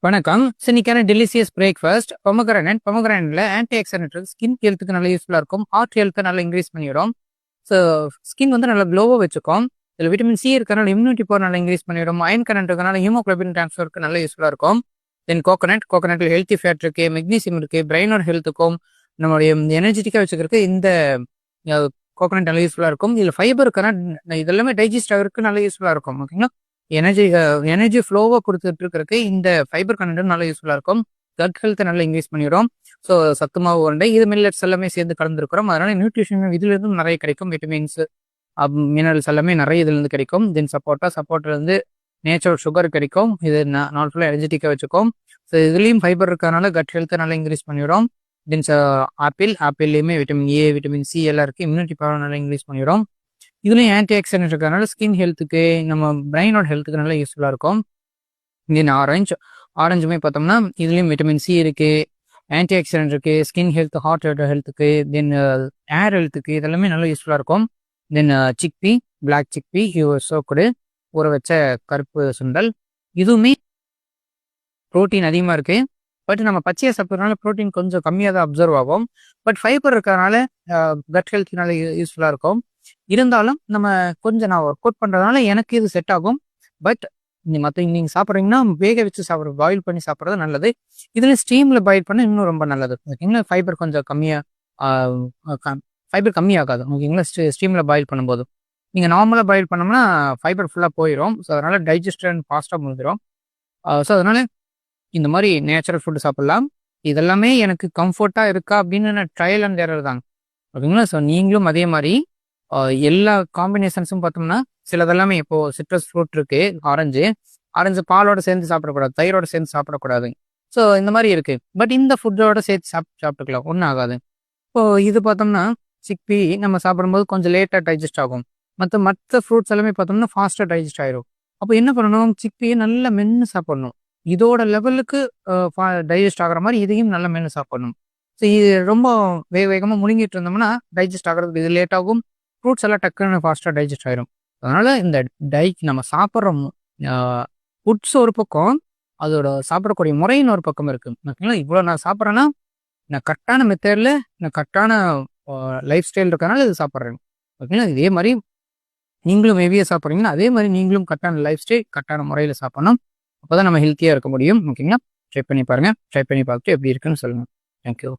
வணக்கம். இன்னைக்கான delicious breakfast பொமோகிரானட்ல ஆன்டி ஆக்சிடென்ட் ஸ்கின் ஹெல்த்துக்கு நல்ல யூஸ்ஃபுல்லா இருக்கும். ஹார்ட் ஹெல்த்தை நல்லா இன்க்ரீஸ் பண்ணிடும். ஸோ ஸ்கின் வந்து நல்லா க்ளோவாக வச்சுக்கும். இதில் விட்டமின் சி இருக்கனால இம்யூனிட்டி பவர் நல்லா இன்க்ரீஸ் பண்ணிடும். அயன் கரண்ட் இருக்கனால ஹீமோகுளோபின் ட்ரான்ஸ்ஃபருக்கு நல்ல யூஸ்ஃபுல்லாக இருக்கும். தென் கோகனட்ல ஹெல்த்தி ஃபேட் இருக்கு, மெக்னீசியம் இருக்கு, பிரெயினோட ஹெல்த்துக்கும் நம்மளுடைய எனர்ஜெட்டிக்காக வச்சுக்கிறதுக்கு இந்த கோகனட் நல்ல யூஸ்ஃபுல்லாக இருக்கும். இதில் ஃபைபர் இருக்கனா இதெல்லாமே டைஜஸ்ட் ஆகிறதுக்கு நல்ல யூஸ்ஃபுல்லாக இருக்கும். ஓகேங்களா, எனர்ஜி ஃப்ளோவாக கொடுத்துட்டு இருக்கிறதுக்கு இந்த ஃபைபர் கண்டென்ட் நல்லா யூஸ்ஃபுல்லாக இருக்கும். கட் ஹெல்த்தை நல்லா இன்க்ரீஸ் பண்ணிடும். ஸோ சத்து மாவு உருண்டை இது மில்லட்ஸ் எல்லாமே சேர்ந்து கலந்துருக்கிறோம். அதனால நியூட்ரிஷன் இதுலேருந்து நிறைய கிடைக்கும். விட்டமின்ஸ் மினரல்ஸ் எல்லாமே நிறைய இதுலேருந்து கிடைக்கும். தென் சப்போர்ட்லேருந்து நேச்சுரல் சுகர் கிடைக்கும். இது நாள் ஃபுல்லாக எனர்ஜெட்டிக்காக வச்சுக்கும். ஸோ இதுலேயும் ஃபைபர் இருக்கனால கட் ஹெல்த்தை நல்லா இன்க்ரீஸ் பண்ணிடும். தென் ஆப்பிள்லேயுமே விட்டமின் ஏ, விட்டமின் சி எல்லாம் இருக்குது. இம்யூனிட்டி பவர் நல்லா இன்க்ரீஸ் பண்ணிடும். இதுலேயும் ஆன்டி ஆக்சிடென்ட் இருக்கிறதுனால ஸ்கின் ஹெல்த்துக்கு, நம்ம பிரெயினோட ஹெல்த்துக்கு நல்லா யூஸ்ஃபுல்லாக இருக்கும். தென் ஆரஞ்சுமே பார்த்தோம்னா இதுலேயும் விட்டமின் சி இருக்குது, ஆன்டி ஆக்சிடென்ட் இருக்குது, ஸ்கின் ஹெல்த், ஹார்ட் ஹெல்த்துக்கு, தென் ஏர் ஹெல்த்துக்கு இதெல்லாமே நல்லா யூஸ்ஃபுல்லாக இருக்கும். தென் பிளாக் சிக்பி சோக்குடு ஊற வச்ச கருப்பு சுண்டல் இதுவுமே ப்ரோட்டீன் அதிகமாக இருக்குது. பட் நம்ம பச்சையாக சாப்பிட்றதுனால ப்ரோட்டீன் கொஞ்சம் கம்மியாக தான் அப்சர்வ் ஆகும். பட் ஃபைபர் இருக்கிறதுனால கட் ஹெல்த்துக்கு நல்லா யூஸ்ஃபுல்லாக இருக்கும். இருந்தாலும் நம்ம கொஞ்சம் நான் ஒர்க் அவுட் பண்ணுறதுனால எனக்கு இது செட் ஆகும். பட் நீங்கள் சாப்பிட்றீங்கன்னா வேக வச்சு சாப்பிட்றது, பாயில் பண்ணி சாப்பிட்றது நல்லது. இதில் ஸ்டீமில் பாயில் பண்ண இன்னும் ரொம்ப நல்லது. ஓகேங்களா, ஃபைபர் கொஞ்சம் ஃபைபர் கம்மியாகாது. ஓகேங்களா, ஸ்டீமில் பாயில் பண்ணும்போது நீங்கள் நார்மலாக பாயில் பண்ணோம்னா ஃபைபர் ஃபுல்லாக போயிடும். ஸோ அதனால் டைஜஸ்டன் ஃபாஸ்ட்டாக முடிஞ்சிடும். ஸோ அதனால் இந்த மாதிரி நேச்சுரல் ஃபுட்டு சாப்பிட்லாம். இதெல்லாமே எனக்கு கம்ஃபர்ட்டாக இருக்கா அப்படின்னு நான் ட்ரையல் அண்ட் எரர் தாங்க. ஓகேங்களா, ஸோ நீங்களும் அதே மாதிரி எல்லா காம்பினேஷன்ஸும் பார்த்தோம்னா சிலதெல்லாமே இப்போது சிட்ரஸ் ஃப்ரூட் இருக்கு, ஆரஞ்சு பாலோட சேர்ந்து சாப்பிடக்கூடாது, தயிரோட சேர்ந்து சாப்பிடக்கூடாது. ஸோ இந்த மாதிரி இருக்கு. பட் இந்த ஃபுட்டோட சேர்த்து சாப்பிட்டுக்கலாம், ஒன்றும் ஆகாது. இப்போது இது பார்த்தோம்னா சிக்பி நம்ம சாப்பிடும்போது கொஞ்சம் லேட்டாக டைஜஸ்ட் ஆகும். மற்ற ஃப்ரூட்ஸ் எல்லாமே பார்த்தோம்னா ஃபாஸ்ட்டாக டைஜஸ்ட் ஆயிரும். அப்போ என்ன பண்ணணும், சிக்பியை நல்லா மென்று சாப்பிடணும். இதோட லெவலுக்கு டைஜஸ்ட் ஆகிற மாதிரி இதையும் நல்லா மென்று சாப்பிடணும். ஸோ இது ரொம்ப வேகமாக முழுங்கிட்டு இருந்தோம்னா டைஜஸ்ட் ஆகிறதுக்கு இது லேட் ஆகும். ஃப்ரூட்ஸ் எல்லாம் டக்குன்னு ஃபாஸ்ட்டாக டைஜஸ்ட் ஆயிரும். அதனால இந்த நம்ம சாப்பிட்ற ஃபுட்ஸ் ஒரு பக்கம், அதோட சாப்பிடக்கூடிய முறைன்னு ஒரு பக்கம் இருக்கு. ஓகேங்களா, இவ்வளோ நான் சாப்பிட்றேன்னா நான் கரெக்டான மெத்தடில், நான் கரெக்டான லைஃப் ஸ்டைல் இருக்கனால இது சாப்பிட்றேன். ஓகேங்களா, இதே மாதிரி நீங்களும் ஹெவியாக சாப்பிட்றீங்கன்னா அதே மாதிரி நீங்களும் கரெக்டான லைஃப் ஸ்டைல், கரெக்டான முறையில் சாப்பிடணும். அப்போ தான் நம்ம ஹெல்த்தியாக இருக்க முடியும். ஓகேங்களா, ட்ரை பண்ணி பாருங்கள். ட்ரை பண்ணி பார்த்துட்டு எப்படி இருக்குன்னு சொல்லுங்கள். தேங்க்யூ.